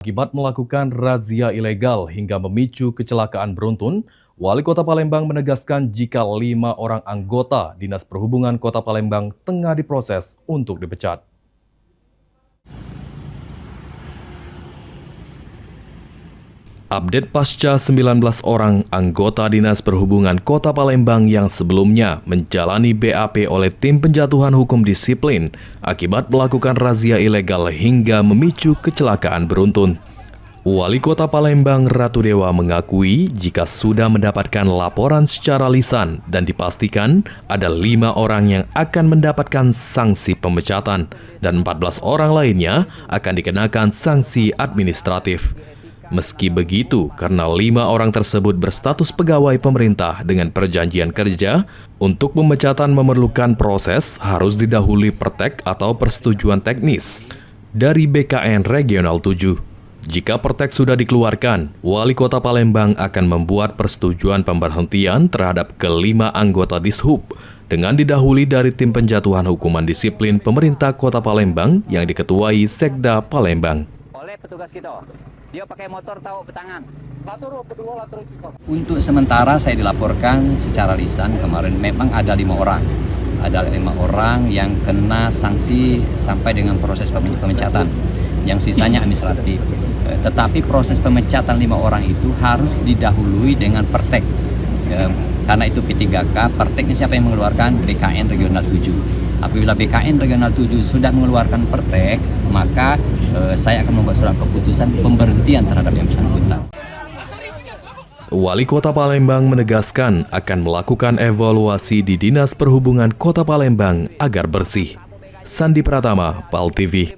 Akibat melakukan razia ilegal hingga memicu kecelakaan beruntun, Wali Kota Palembang menegaskan jika 5 orang anggota Dinas Perhubungan Kota Palembang tengah diproses untuk dipecat. Update pasca 19 orang anggota Dinas Perhubungan Kota Palembang yang sebelumnya menjalani BAP oleh tim penjatuhan hukum disiplin akibat melakukan razia ilegal hingga memicu kecelakaan beruntun. Wali Kota Palembang Ratu Dewa mengakui jika sudah mendapatkan laporan secara lisan dan dipastikan ada 5 orang yang akan mendapatkan sanksi pemecatan dan 14 orang lainnya akan dikenakan sanksi administratif. Meski begitu, karena 5 orang tersebut berstatus pegawai pemerintah dengan perjanjian kerja, untuk pemecatan memerlukan proses harus didahului pertek atau persetujuan teknis dari BKN Regional 7. Jika pertek sudah dikeluarkan, Wali Kota Palembang akan membuat persetujuan pemberhentian terhadap ke-5 anggota Dishub dengan didahului dari tim penjatuhan hukuman disiplin pemerintah Kota Palembang yang diketuai Sekda Palembang. Oleh petugas kita, dia pakai motor tahu petangan. Untuk sementara saya dilaporkan secara lisan kemarin memang ada 5 orang. Ada 5 orang yang kena sanksi sampai dengan proses pemecatan. Yang sisanya administratif. Tetapi proses pemecatan 5 orang itu harus didahului dengan pertek. Karena itu P3K, perteknya siapa yang mengeluarkan? BKN Regional 7. Apabila BKN Regional 7 sudah mengeluarkan pertek, maka saya akan membuat surat keputusan pemberhentian terhadap yang bersangkutan. Wali Kota Palembang menegaskan akan melakukan evaluasi di Dinas Perhubungan Kota Palembang agar bersih. Sandi Pratama, PAL TV.